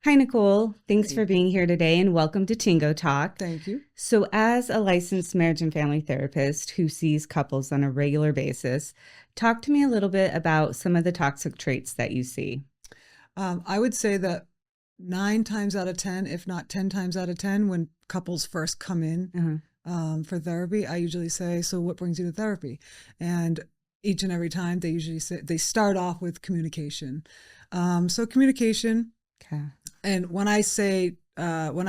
Hi, Nicole. Thanks Hey, for being here today and welcome to Tingo Talk. thank you. So, as a licensed marriage and family therapist who sees couples on a regular basis, talk to me a little bit about some of the toxic traits that you see. I would say that 9 times out of 10, if not 10 times out of 10, when couples first come in Uh-huh. for therapy, I usually say, "So, what brings you to therapy?" And each and every time, they usually say they start off with communication. So, communication. Okay. And when I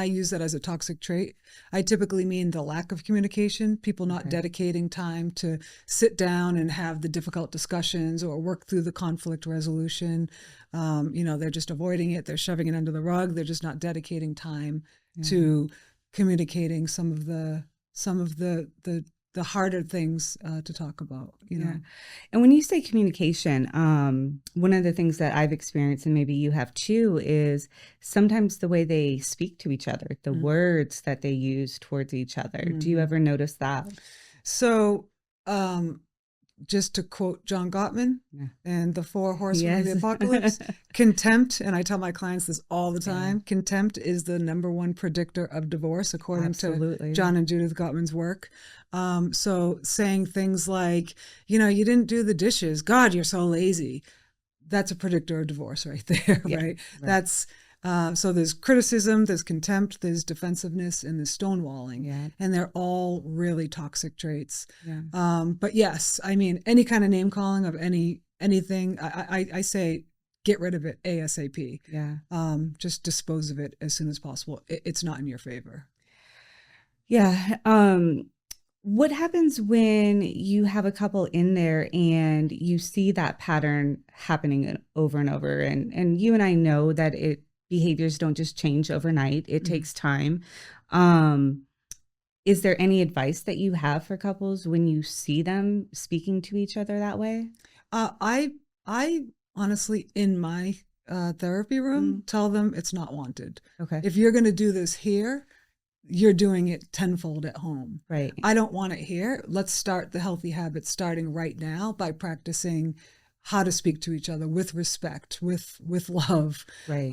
use that as a toxic trait, I typically mean the lack of communication, people not Okay. dedicating time to sit down and have the difficult discussions or work through the conflict resolution. They're just avoiding it, they're shoving it under the rug, they're just not dedicating time Yeah. to communicating some of the harder things to talk about. Yeah. And when you say communication, one of the things that I've experienced, and maybe you have too, is sometimes the way they speak to each other, the words that they use towards each other. Do you Mm-hmm. ever notice that? So, um, just to quote John Gottman Yeah. and the Four Horsemen of the Yes. Apocalypse, contempt, and I tell my clients this all the Yeah. time, contempt is the number one predictor of divorce, according to Absolutely. John and Judith Gottman's work. So saying things like, you didn't do the dishes. God, you're so lazy. That's a predictor of divorce right there, Yeah. right? Right. That's so there's criticism, there's contempt, there's defensiveness, and there's stonewalling, Yeah. and they're all really toxic traits. Yeah. But yes, I mean, any kind of name calling of anything, I say get rid of it ASAP. Yeah. Just dispose of it as soon as possible. It's not in your favor. Yeah. What happens when you have a couple in there and you see that pattern happening over and over? And you and I know that behaviors don't just change overnight. It Mhm. takes time. Um, is there any advice that you have for couples when you see them speaking to each other that way? I honestly, in my therapy room, Mm, tell them it's not wanted. okay. If you're going to do this here, you're doing it tenfold at home. Right. I don't want it here. Let's start the healthy habits starting right now by practicing how to speak to each other with respect, with love. Right.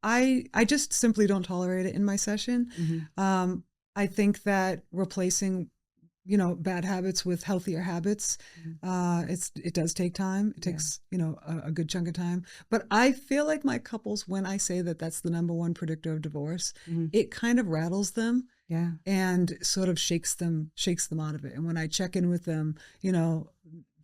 I just simply don't tolerate it in my session. Hmm. I think that replacing bad habits with healthier habits, it does take time. It Yeah. takes a good chunk of time. But I feel like my couples, when I say that that's the number one predictor of divorce, Hmm. it kind of rattles them Yeah. and sort of shakes them out of it. And when I check in with them,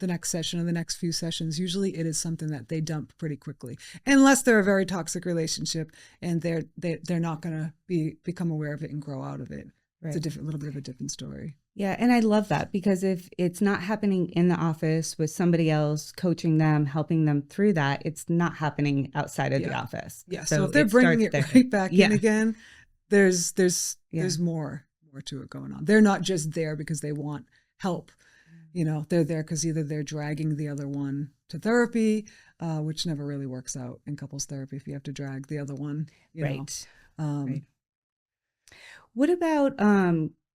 the next session or the next few sessions, usually it is something that they dump pretty quickly, unless they're a very toxic relationship and they're not going to become aware of it and grow out of it. It's a Right. little bit of a different story. Yeah, and I love that because if it's not happening in the office with somebody else coaching them, helping them through that, it's not happening outside of the Yeah. office. Yeah. So So if they're it bringing starts it there. right back in Yeah. again, there's Yeah. there's more to it going on. They're not just there because they want help. They're there because either they're dragging the other one to therapy, which never really works out in couples therapy if you have to drag the other one. You know, Right. Right. um, What about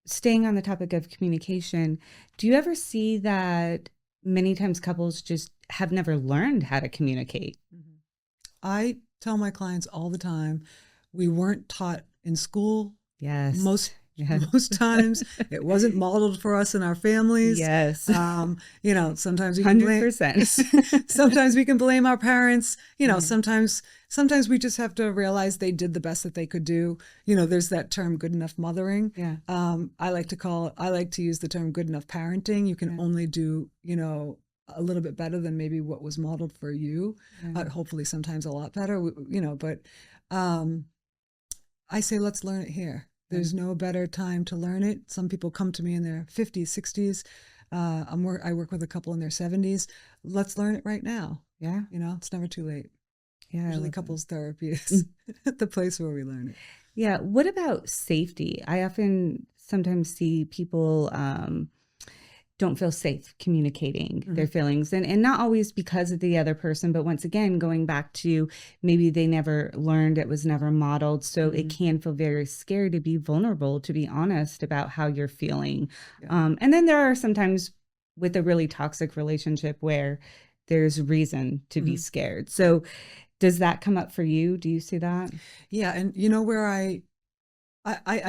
staying on the topic of communication? Do you ever see that many times couples just have never learned how to communicate? I tell my clients all the time, we weren't taught in school. Yes. Most Yes. most times it wasn't modeled for us in our families. Yes. Sometimes we can blame 100%. sometimes we can blame our parents. Right. Sometimes we just have to realize they did the best that they could do. There's that term good enough mothering. Yeah. I like to use the term good enough parenting. You can Yeah. only do, a little bit better than maybe what was modeled for you. Yeah. Hopefully sometimes a lot better, but I say, let's learn it here. Right. There's no better time to learn it. Some people come to me in their 50s, 60s. I work with a couple in their 70s. Let's learn it right now. Yeah. It's never too late. Yeah. I Usually love that. couples therapy is the place where we learn it. Yeah. What about safety? I often sometimes see people don't feel safe communicating their Mhm. feelings and not always because of the other person, but once again, going back to maybe they never learned, it was never modeled. So it Mhm. can feel very scary to be vulnerable, to be honest about how you're feeling. Yeah. And then there are sometimes with a really toxic relationship where there's reason to be Mhm. scared. So Does that come up for you? Do you see that? Yeah, and where I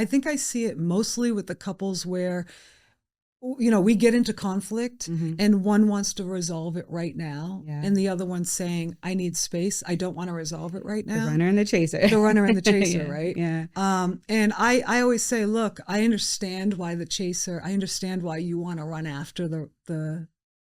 think I see it mostly with the couples where we get into conflict Mm-hmm. and one wants to resolve it right now, Yeah. and the other one's saying, I need space. I don't want to resolve it right The now. runner and the chaser. The runner and the chaser, Yeah. right? Yeah. And I always say, look, I understand why I understand why you want to run after the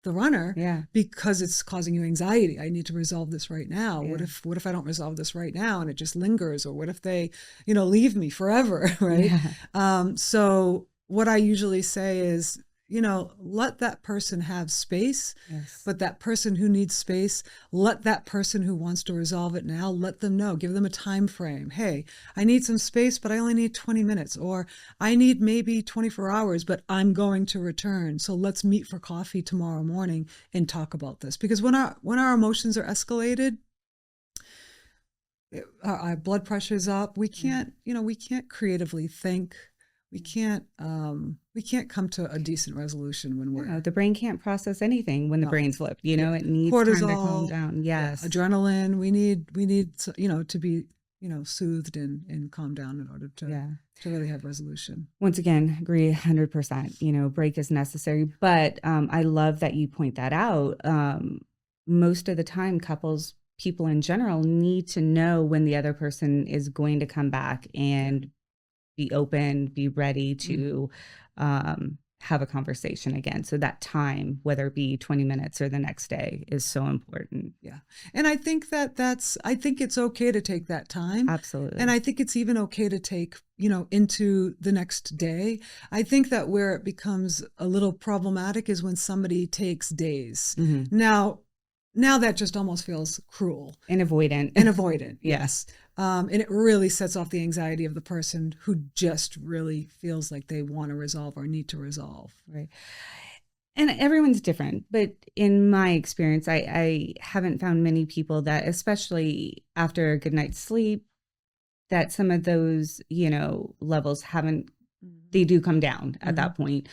runner, Yeah. because it's causing you anxiety. I need to resolve this right now. Yeah. What if I don't resolve this right now and it just lingers? Or what if they, leave me forever, right? Yeah. So what I usually say is, let that person have space, Yes. but that person who needs space, let that person who wants to resolve it now, let them know, give them a time frame. Hey, I need some space, but I only need 20 minutes, or I need maybe 24 hours, but I'm going to return. So let's meet for coffee tomorrow morning and talk about this. Because when our emotions are escalated, our blood pressure's up. We can't creatively think. We can't come to a decent resolution when we're The brain can't process anything when the brain's flipped. It needs cortisol, time to calm down. Yes. adrenaline. We need to be soothed and calm down in order to really have resolution. Once again, agree 100%. Break is necessary, but I love that you point that out. Most of the time, people in general need to know when the other person is going to come back and be open, be ready to have a conversation again. So that time, whether it be 20 minutes or the next day, is so important. Yeah. And I think I think it's okay to take that time. Absolutely. And I think it's even okay to take, into the next day. I think that where it becomes a little problematic is when somebody takes days. Mm-hmm. Now that just almost feels cruel. And avoidant. Yes. And it really sets off the anxiety of the person who just really feels like they want to resolve or need to resolve. Right. And everyone's different, but in my experience, I haven't found many people that, especially after a good night's sleep, that some of those, levels they do come down at that point,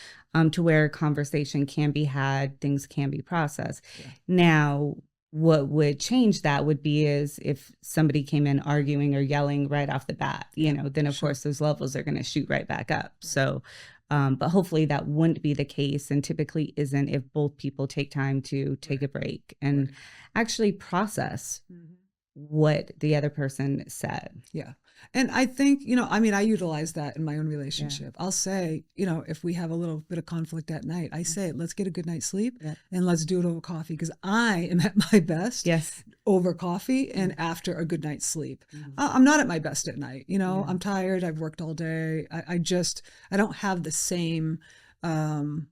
to where conversation can be had, things can be processed. Yeah. Now, what would change that would be is if somebody came in arguing or yelling right off the bat, then of course those levels are going to shoot right back up. So, but hopefully that wouldn't be the case, and typically isn't, if both people take time to take a break and actually process what the other person said. Yeah. And I think, I utilize that in my own relationship. Yeah. I'll say, if we have a little bit of conflict at night, I say, let's get a good night's sleep and let's do it over coffee, because I am at my best over coffee and after a good night's sleep. I'm not at my best at night. I'm tired. I've worked all day. I don't have the same, let's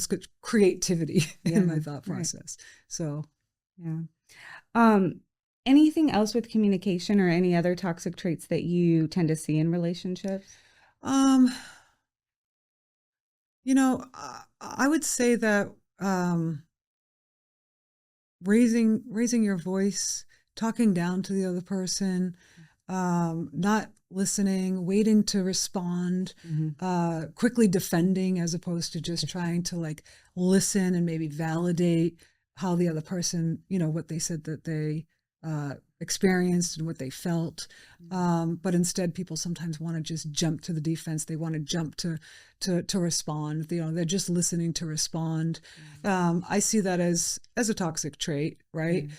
get creativity in my thought process. Right. So, yeah. Anything else with communication or any other toxic traits that you tend to see in relationships? I would say that raising your voice, talking down to the other person, not listening, waiting to respond, quickly defending as opposed to just trying to listen and maybe validate how the other person, what they said that they experienced and what they felt. But instead, people sometimes want to just jump to the defense. They want to jump to respond. They're just listening to respond. I see that as a toxic trait, right?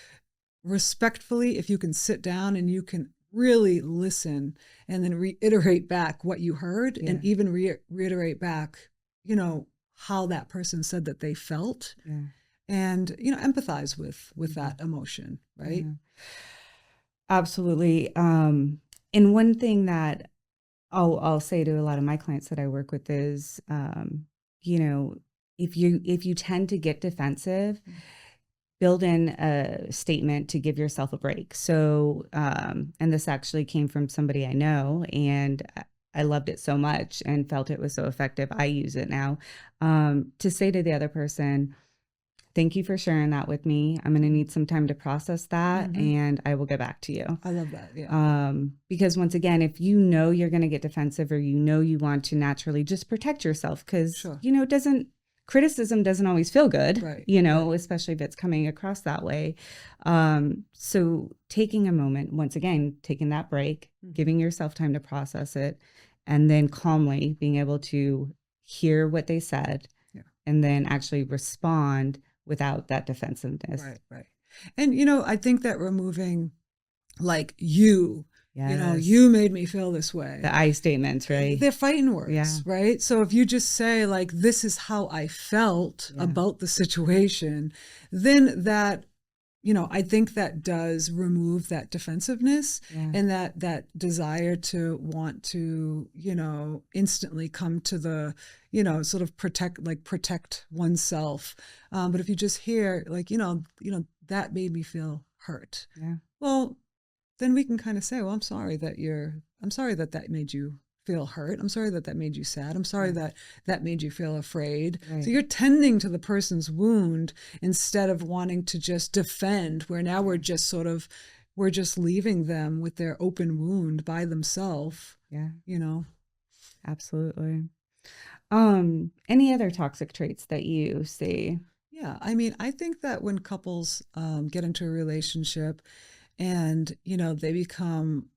Respectfully, if you can sit down and you can really listen and then reiterate back what you heard and even reiterate back, how that person said that they felt. And empathize with that emotion, right? Yeah. Absolutely. And one thing that I'll say to a lot of my clients that I work with is, if you tend to get defensive, build in a statement to give yourself a break. So, and this actually came from somebody I know, and I loved it so much and felt it was so effective. I use it now, to say to the other person, thank you for sharing that with me. I'm going to need some time to process that, and I will get back to you. I love that. Yeah. Because once again, if you're going to get defensive, or you want to naturally just protect yourself, because, it criticism doesn't always feel good, Right, you right. know, especially if it's coming across that way. So taking a moment, once again, taking that break, Mm-hmm. giving yourself time to process it, and then calmly being able to hear what they said Yeah. and then actually respond without that defensiveness. Right, right. And you know, I think that removing like you Yes. made me feel this way. The I statements, right? They're fighting Yeah. words, right? So if you just say like this is how I felt Yeah. about the situation, then that I think that does remove that defensiveness Yeah. and that desire to want to, instantly come to the, sort of protect oneself. But if you just hear like, that made me feel hurt. Yeah. Well, then we can kind of say, well, I'm sorry that that made you feel hurt. I'm sorry that that made you sad. I'm sorry Yeah. that that made you feel afraid. Right. So you're tending to the person's wound instead of wanting to just defend, where now we're just leaving them with their open wound by themselves. Yeah. You know. Absolutely. Any other toxic traits that you see? Yeah, I mean, I think that when couples get into a relationship and they become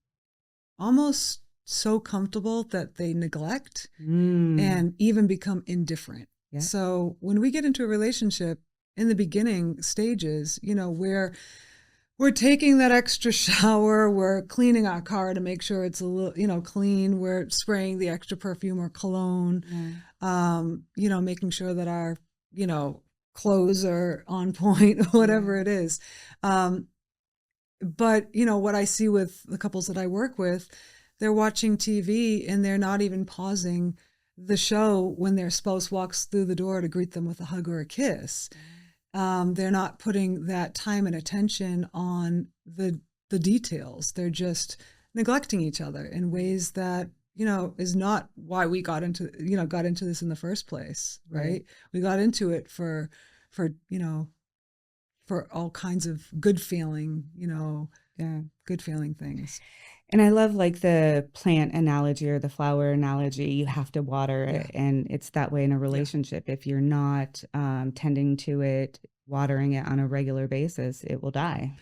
almost so comfortable that they neglect Mm. and even become indifferent. Yeah. So when we get into a relationship in the beginning stages, we're taking that extra shower, we're cleaning our car to make sure it's a little, clean, we're spraying the extra perfume or cologne, making sure that our, clothes are on point, whatever Yeah. it is. But what I see with the couples that I work with, they're watching TV and they're not even pausing the show when their spouse walks through the door to greet them with a hug or a kiss. They're not putting that time and attention on the details. They're just neglecting each other in ways that is not why we got into this in the first place, right? We got into it for for all kinds of good feeling, Yeah. good feeling things. And I love like the plant analogy or the flower analogy. You have to water Yeah. it. And it's that way in a Yeah. relationship. If you're not tending to it, watering it on a regular basis, it will die.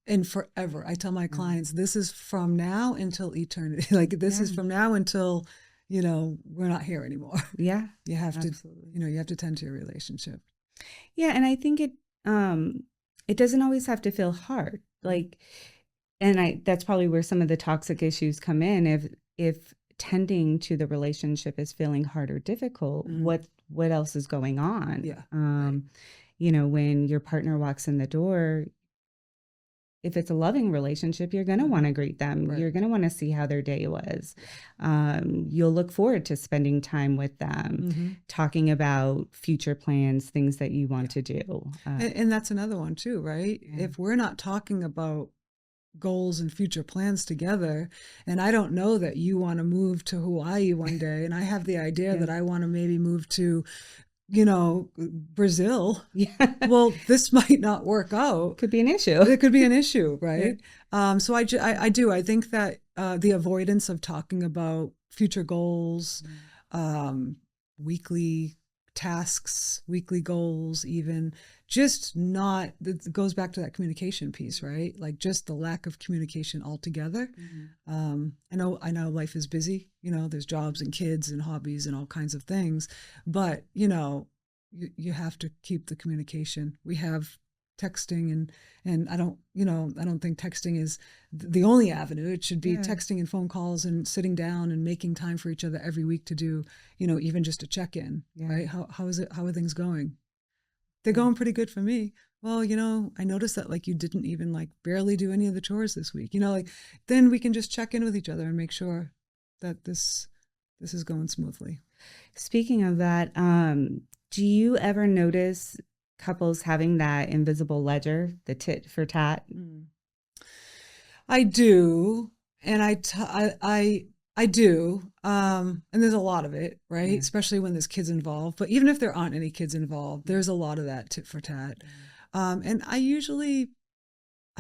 And forever. I tell my Yeah. clients, this is from now until eternity. Like this is Yeah. from now until, we're not here anymore. Yeah. You have Absolutely. to, you have to tend to your relationship. Yeah. And I think it doesn't always have to feel hard. Like, and that's probably where some of the toxic issues come in. If tending to the relationship is feeling hard or difficult, what else is going on? Yeah. When your partner walks in the door, if it's a loving relationship, you're going to want to greet them. Right. You're going to want to see how their day was. You'll look forward to spending time with them, talking about future plans, things that you want to do. And that's another one too, right? Yeah. If we're not talking about goals and future plans together, and I don't know that you want to move to Hawaii one day, and I have the idea that I want to maybe move to Brazil. Yeah. Well, this might not work out. Could be an issue. It could be an issue, right? Yeah. So I do. I think that the avoidance of talking about future goals, weekly tasks, weekly goals, even just not, it goes back to that communication piece, right? Like just the lack of communication altogether. I know life is busy, there's jobs and kids and hobbies and all kinds of things, but you have to keep the communication. We have texting and I don't think texting is the only avenue. It should be texting and phone calls and sitting down and making time for each other every week to do, even just a check-in, right? How is it? How are things going? They're going pretty good for me. Well, I noticed that like you didn't even like barely do any of the chores this week. Then we can just check in with each other and make sure that this is going smoothly. Speaking of that, do you ever notice couples having that invisible ledger, the tit for tat? I do, and I do, and there's a lot of it, right? Especially when there's kids involved. But even if there aren't any kids involved, there's a lot of that tit for tat. And I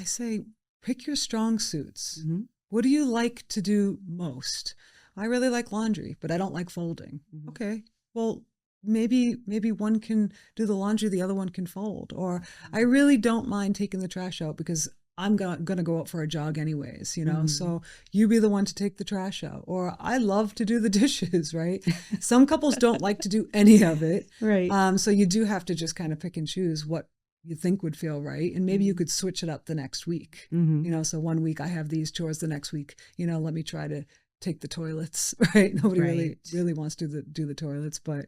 say, pick your strong suits. What do you like to do most? I really like laundry, but I don't like folding. Okay, well, maybe one can do the laundry, the other one can fold, or I really don't mind taking the trash out because I'm gonna go out for a jog anyways, so you be the one to take the trash out. Or I love to do the dishes, right? Some couples don't like to do any of it. Right. So you do have to just kind of pick and choose what you think would feel right. And maybe you could switch it up the next week. So one week I have these chores, the next week, let me try to take the toilets, right? Nobody really wants to do the toilets, but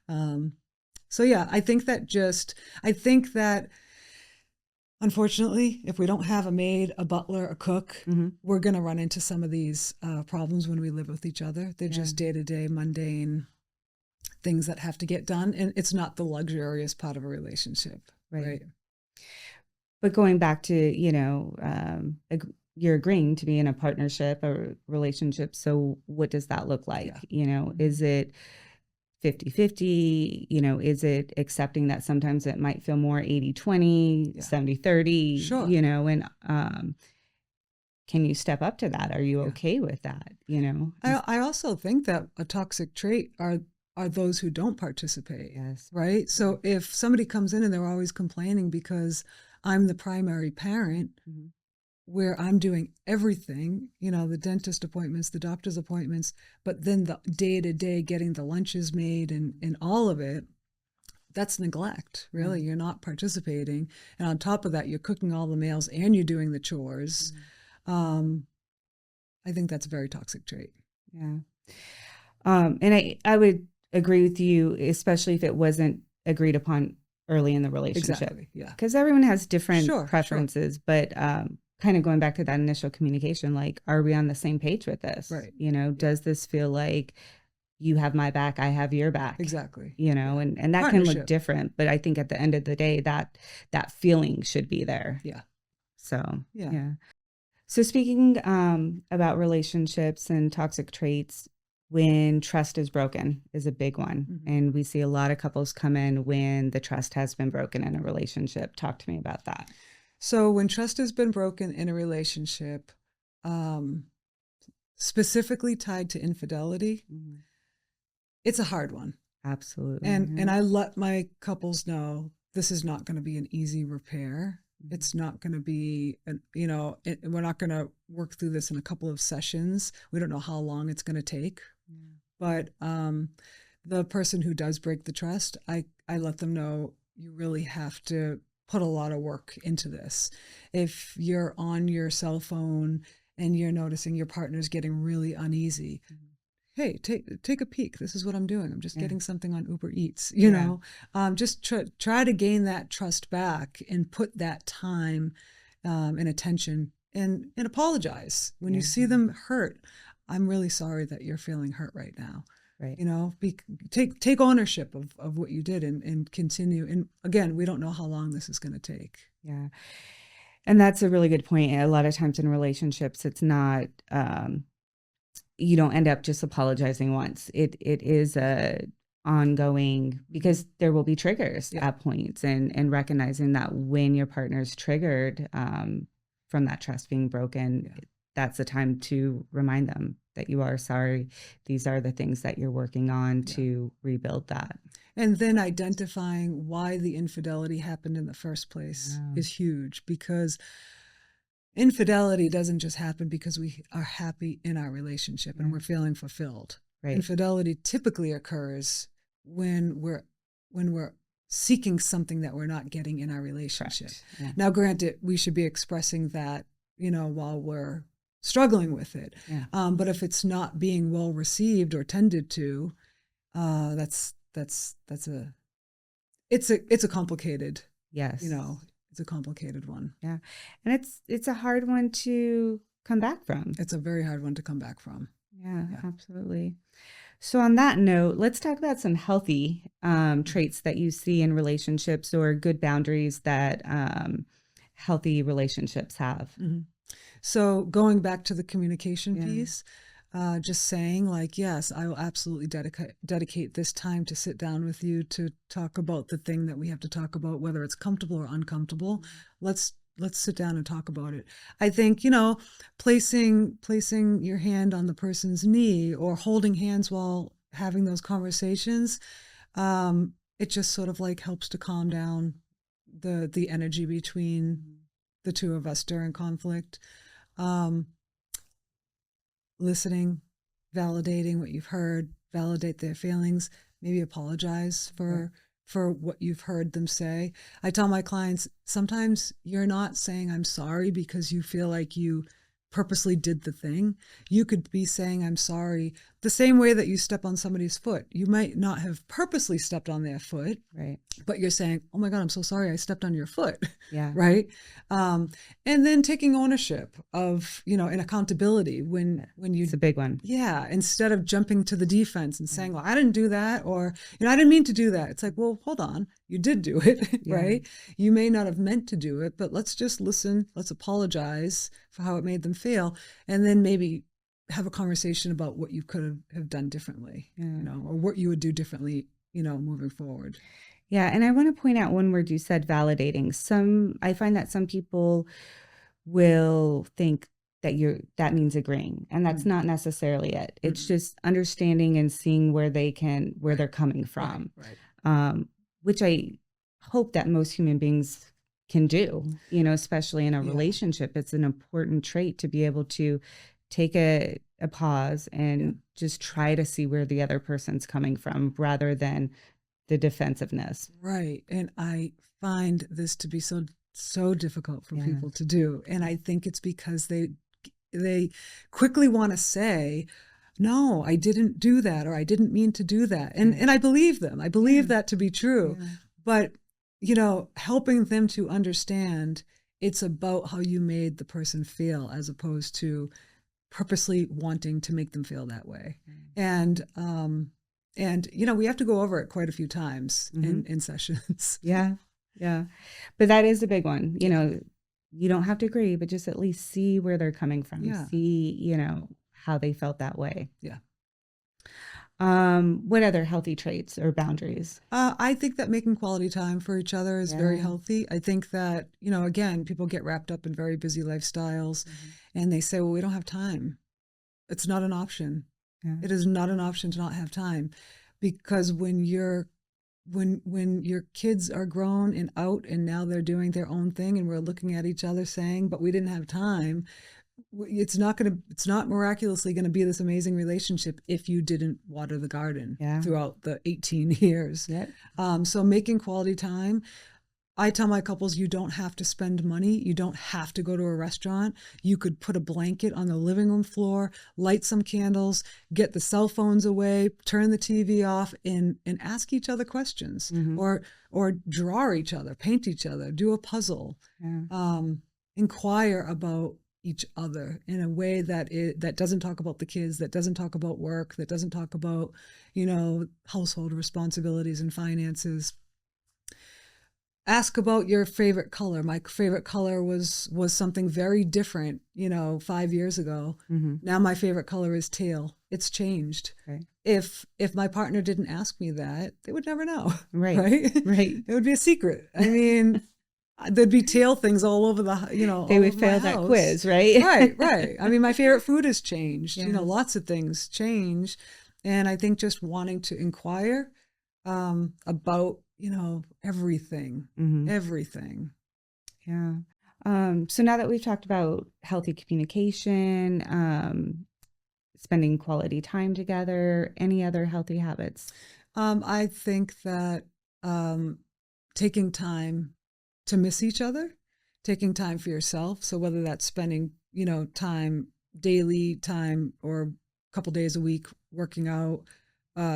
so yeah, I think that unfortunately, if we don't have a maid, a butler, a cook, we're going to run into some of these problems when we live with each other. They're just day-to-day, mundane things that have to get done, and it's not the luxurious part of a relationship, right? But going back to, you're agreeing to be in a partnership or relationship. So what does that look like? Is it 50-50? Is it accepting that sometimes it might feel more 80-20, 70-30, Sure. And can you step up to that? Are you okay with that? I also think that a toxic trait are those who don't participate. Yes. Right. So if somebody comes in and they're always complaining because I'm the primary parent, where I'm doing everything, the dentist appointments, the doctor's appointments, but then the day-to-day getting the lunches made and all of it, that's neglect, really. You're not participating. And on top of that, you're cooking all the meals and you're doing the chores. I think that's a very toxic trait. Yeah. And I would agree with you, especially if it wasn't agreed upon early in the relationship. Exactly, yeah. Because everyone has different preferences, sure. But kind of going back to that initial communication, like, are we on the same page with this? Right. Does this feel like you have my back, I have your back? Exactly. And that can look different, but I think at the end of the day, that feeling should be there. Yeah. So, yeah. So speaking about relationships and toxic traits, when trust is broken is a big one. And we see a lot of couples come in when the trust has been broken in a relationship. Talk to me about that. So when trust has been broken in a relationship, specifically tied to infidelity, it's a hard one. Absolutely. And I let my couples know this is not going to be an easy repair. It's not going to be, we're not going to work through this in a couple of sessions. We don't know how long it's going to take. But the person who does break the trust, I let them know you really have to put a lot of work into this. If you're on your cell phone and you're noticing your partner's getting really uneasy, hey, take a peek. This is what I'm doing. I'm just getting something on Uber Eats, just try to gain that trust back and put that time and attention and apologize. When you see them hurt, I'm really sorry that you're feeling hurt right now. Right. Take ownership of what you did and continue. And again, we don't know how long this is going to take. Yeah. And that's a really good point. A lot of times in relationships, it's not, you don't end up just apologizing once. It is a ongoing, because there will be triggers at points, and recognizing that when your partner's triggered from that trust being broken, that's the time to remind them that you are sorry. These are the things that you're working on to rebuild that. And then identifying why the infidelity happened in the first place is huge, because infidelity doesn't just happen because we are happy in our relationship and we're feeling fulfilled. Right. Infidelity typically occurs when we're seeking something that we're not getting in our relationship. Yeah. Now, granted, we should be expressing that, while we're struggling with it. Yeah. But if it's not being well received or tended to, it's a complicated. Yes. It's a complicated one. Yeah. And it's a hard one to come back from. It's a very hard one to come back from. Yeah. Absolutely. So on that note, let's talk about some healthy traits that you see in relationships, or good boundaries that healthy relationships have. Mm-hmm. So going back to the communication piece, just saying like, yes, I will absolutely dedicate this time to sit down with you to talk about the thing that we have to talk about, whether it's comfortable or uncomfortable. Let's sit down and talk about it. I think, placing your hand on the person's knee or holding hands while having those conversations, It just sort of like helps to calm down the energy between the two of us during conflict. Um, Listening, validating what you've heard, validate their feelings, maybe apologize for what you've heard them say. I tell my clients, sometimes you're not saying I'm sorry because you feel like you purposely did the thing. You could be saying I'm sorry the same way that you step on somebody's foot. You might not have purposely stepped on their foot, Right. but you're saying, oh my God, I'm so sorry I stepped on your foot. Yeah. Right. And then taking ownership of, and accountability when you, It's a big one. yeah, instead of jumping to the defense and saying, well, I didn't do that, or, I didn't mean to do that. It's like, well, hold on, you did do it, Yeah. right? You may not have meant to do it, but let's just listen. Let's apologize for how it made them feel. And then maybe have a conversation about what you could have done differently, or what you would do differently, moving forward. Yeah. And I want to point out one word you said, validating. I find that some people will think that means agreeing, and that's not necessarily it. It's just understanding and seeing where they're coming from. Right. Which I hope that most human beings can do, especially in a relationship. It's an important trait to be able to take a pause and just try to see where the other person's coming from rather than the defensiveness. Right. And I find this to be so difficult for people to do. And I think it's because they quickly want to say, no, I didn't do that, or I didn't mean to do that. And I believe them. I believe that to be true. Yeah. But, helping them to understand it's about how you made the person feel as opposed to purposely wanting to make them feel that way. And we have to go over it quite a few times in sessions. Yeah. Yeah. But that is a big one. You don't have to agree, but just at least see where they're coming from. Yeah. See, how they felt that way. Yeah. What other healthy traits or boundaries? I think that making quality time for each other is very healthy. I think that, again, people get wrapped up in very busy lifestyles and they say, well, we don't have time. It's not an option. Yeah. It is not an option to not have time, because when your kids are grown and out and now they're doing their own thing and we're looking at each other saying, but we didn't have time, it's not miraculously going to be this amazing relationship if you didn't water the garden throughout the 18 years. Yeah. So making quality time. I tell my couples, you don't have to spend money. You don't have to go to a restaurant. You could put a blanket on the living room floor, light some candles, get the cell phones away, turn the TV off, and ask each other questions, or draw each other, paint each other, do a puzzle, inquire about each other in a way that doesn't talk about the kids, that doesn't talk about work, that doesn't talk about, household responsibilities and finances. Ask about your favorite color. My favorite color was something very different, 5 years ago. Now my favorite color is teal. It's changed. Right. If my partner didn't ask me that, they would never know. Right. Right. It would be a secret. I mean, there'd be teal things all over the, they would fail that quiz, right? Right. I mean, my favorite food has changed. Yeah. Lots of things change. And I think just wanting to inquire about, everything. Yeah. So now that we've talked about healthy communication, spending quality time together, any other healthy habits? I think that taking time to miss each other, taking time for yourself. So whether that's spending, time, daily time, or a couple days a week working out,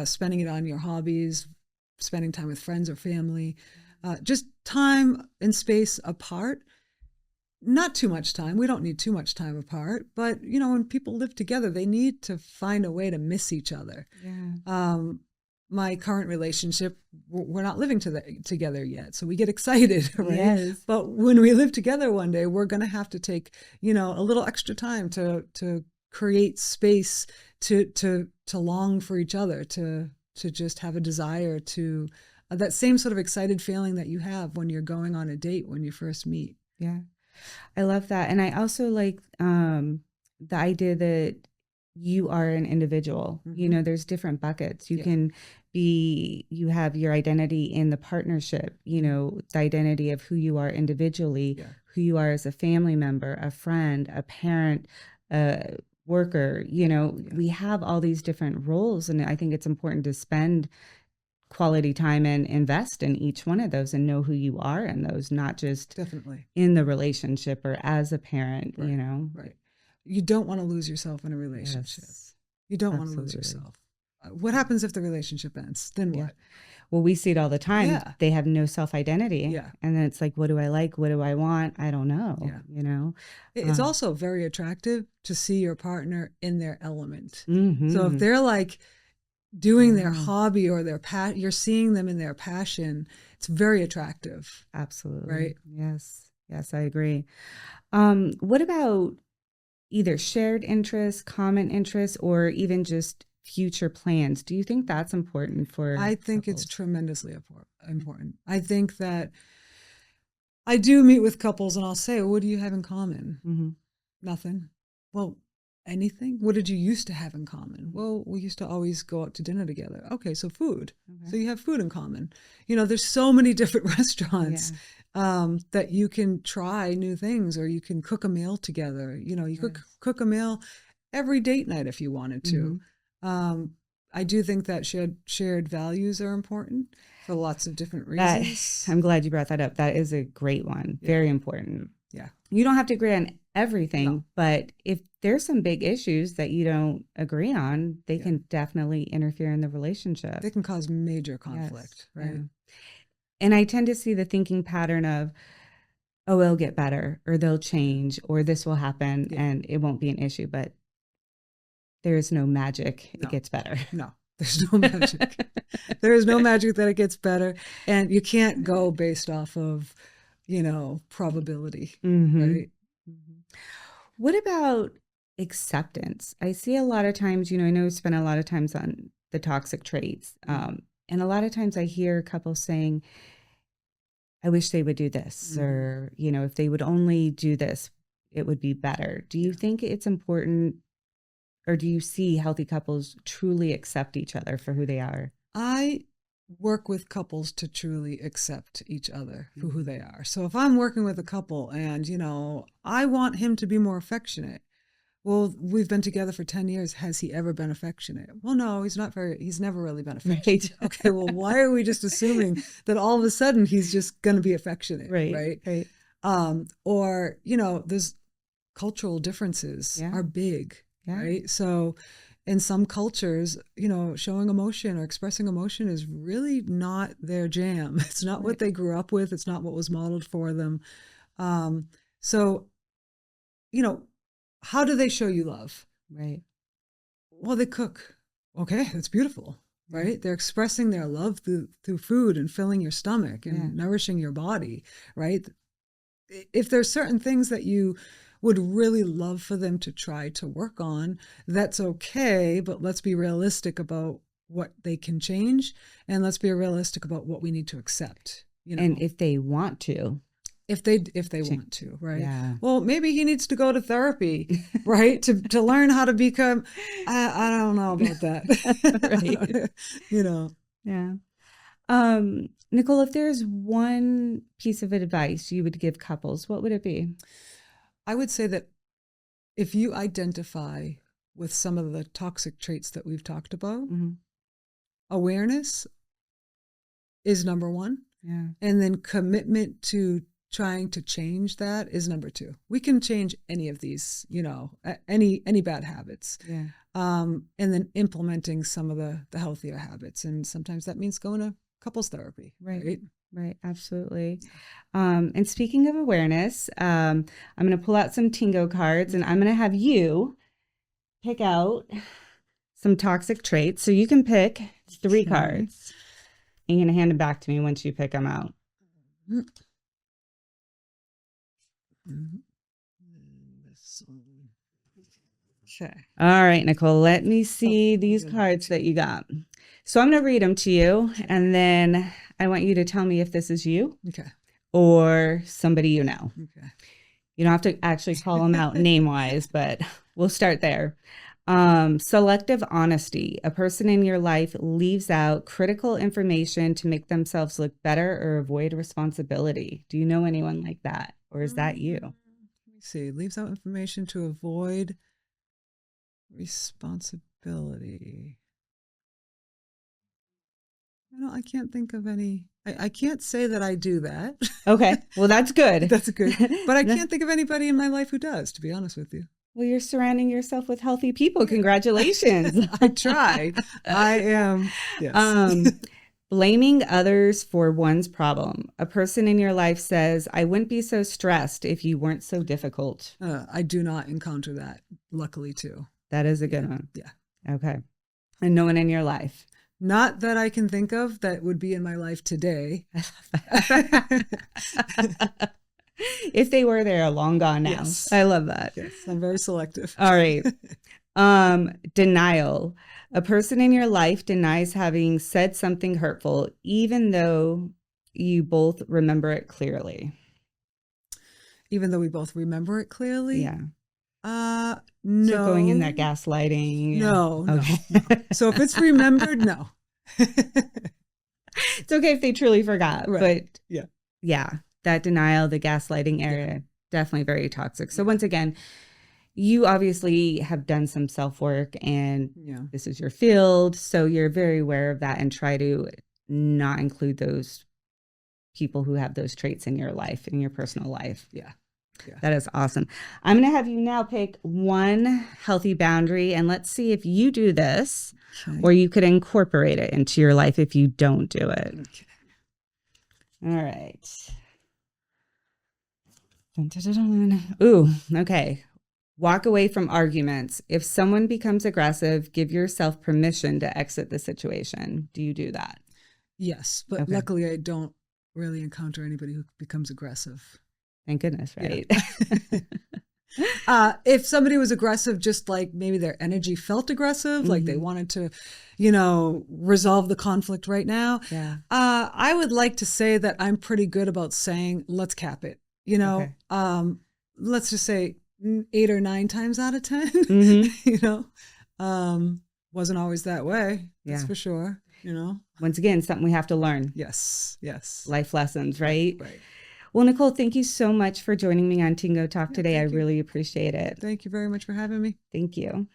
spending it on your hobbies, spending time with friends or family, just time and space apart. Not too much time. We don't need too much time apart, but when people live together, they need to find a way to miss each other. Yeah. My current relationship, we're not living together yet, so we get excited, right? Yes. But when we live together one day, we're going to have to take, a little extra time to create space to long for each other, to just have a desire to that same sort of excited feeling that you have when you're going on a date when you first meet. Yeah. I love that. And I also like the idea that you are an individual. You know, there's different buckets. You can be, you have your identity in the partnership, you know, the identity of who you are individually, who you are as a family member, a friend, a parent, a worker. You know, we have all these different roles. And I think it's important to spend quality time and invest in each one of those and know who you are in those, not just Definitely in the relationship or as a parent, you know? Right. You don't want to lose yourself in a relationship. Yes, You don't want to lose absolutely. yourself. What happens if the relationship ends? Then Yeah. what? Well, we see it all the time. Yeah. They have no self-identity. Yeah. And then it's like, what do I like? What do I want? I don't know. Yeah. You know? It's also very attractive to see your partner in their element. Mm-hmm. So if they're like doing their hobby or their you're seeing them in their passion, it's very attractive. Absolutely. Right? Yes. Yes, I agree. What about either shared interests, common interests, or even just future plans? Do you think that's important for I think couples? it's tremendously important. I think that I do meet with couples and I'll say, what do you have in common? Mm-hmm. Nothing. Well, anything? What did you used to have in common? Well, we used to always go out to dinner together. Okay, so food. Okay. So you have food in common. You know, there's so many different restaurants that you can try new things, or you can cook a meal together. You know, you could cook a meal every date night if you wanted to. I do think that shared values are important for lots of different reasons. I'm glad you brought that up. That is a great one. Very important. Yeah. You don't have to agree on everything, but if there's some big issues that you don't agree on, they can definitely interfere in the relationship. They can cause major conflict, right? Yeah. And I tend to see the thinking pattern of, oh, it'll get better, or they'll change, or this will happen and it won't be an issue. But there is no magic. It gets better. No, there's no magic. There is no magic that it gets better. And you can't go based off of, you know, probability, right? What about acceptance? I see a lot of times, you know, I know we spend a lot of times on the toxic traits. And a lot of times I hear couples saying, I wish they would do this, or, you know, if they would only do this, it would be better. Do you think it's important, or do you see healthy couples truly accept each other for who they are? I work with couples to truly accept each other for who they are. So if I'm working with a couple and, you know, I want him to be more affectionate. Well, we've been together for 10 years. Has he ever been affectionate? Well, no, he's never really been affectionate. Right. Okay, well, why are we just assuming that all of a sudden he's just going to be affectionate? Right. Or, you know, there's cultural differences are big, right? So in some cultures, you know, showing emotion or expressing emotion is really not their jam. It's not what they grew up with. It's not what was modeled for them. So, you know, how do they show you love? Right. Well, they cook. Okay, that's beautiful, right? They're expressing their love through food and filling your stomach and nourishing your body, right? If there's certain things that you would really love for them to try to work on, that's okay, but let's be realistic about what they can change, and let's be realistic about what we need to accept. You know? And if they want to. If they want to, right? Yeah. Well, maybe he needs to go to therapy, right? to learn how to become, I don't know about that. Right. You know. Yeah. Nicole, if there's one piece of advice you would give couples, what would it be? I would say that if you identify with some of the toxic traits that we've talked about, awareness is number one. Yeah. And then commitment to trying to change that is number two. We can change any of these, you know, any bad habits. Yeah. And then implementing some of the healthier habits. And sometimes that means going to couples therapy. Right. Right. Absolutely. And speaking of awareness, I'm going to pull out some Tingo cards and I'm going to have you pick out some toxic traits. So you can pick 3 cards. And you're going to hand them back to me once you pick them out. Okay. All right, Nicole, let me see these cards that you got. So I'm going to read them to you, and then I want you to tell me if this is you or somebody you know. Okay. You don't have to actually call them out name-wise, but we'll start there. Selective honesty. A person in your life leaves out critical information to make themselves look better or avoid responsibility. Do you know anyone like that? Or is that you? Let me see. Leaves out information to avoid responsibility. I can't think of any. I can't say that I do that. Okay. Well, that's good. That's good. But I can't think of anybody in my life who does, to be honest with you. Well, you're surrounding yourself with healthy people. Congratulations. I tried. I am. Yes. Blaming others for one's problem. A person in your life says, I wouldn't be so stressed if you weren't so difficult. I do not encounter that, luckily, too. That is a good one. Yeah. Okay. And no one in your life. Not that I can think of that would be in my life today. If they were, they're long gone now. Yes. I love that. Yes, I'm very selective. All right. Denial. A person in your life denies having said something hurtful, even though you both remember it clearly. Even though we both remember it clearly? Yeah. No. So going in that gaslighting. No, Okay. no. So if it's remembered, no. It's okay if they truly forgot, right. But yeah, that denial, the gaslighting area, definitely very toxic. So once again, you obviously have done some self-work and this is your field. So you're very aware of that and try to not include those people who have those traits in your life, in your personal life. Yeah. That is awesome. I'm going to have you now pick one healthy boundary and let's see if you do this or you could incorporate it into your life if you don't do it. Okay. All right. Dun, dun, dun, dun. Ooh, okay. Walk away from arguments. If someone becomes aggressive, give yourself permission to exit the situation. Do you do that? Yes, but luckily I don't really encounter anybody who becomes aggressive. Thank goodness, right? Yeah. If somebody was aggressive, just like maybe their energy felt aggressive, like they wanted to, resolve the conflict right now. Yeah. I would like to say that I'm pretty good about saying, let's cap it. Let's just say 8 or 9 times out of 10, wasn't always that way. That's for sure. Once again, something we have to learn. Yes. Life lessons, right? Right. Well, Nicole, thank you so much for joining me on Tingo Talk today. I really appreciate it. Thank you very much for having me. Thank you.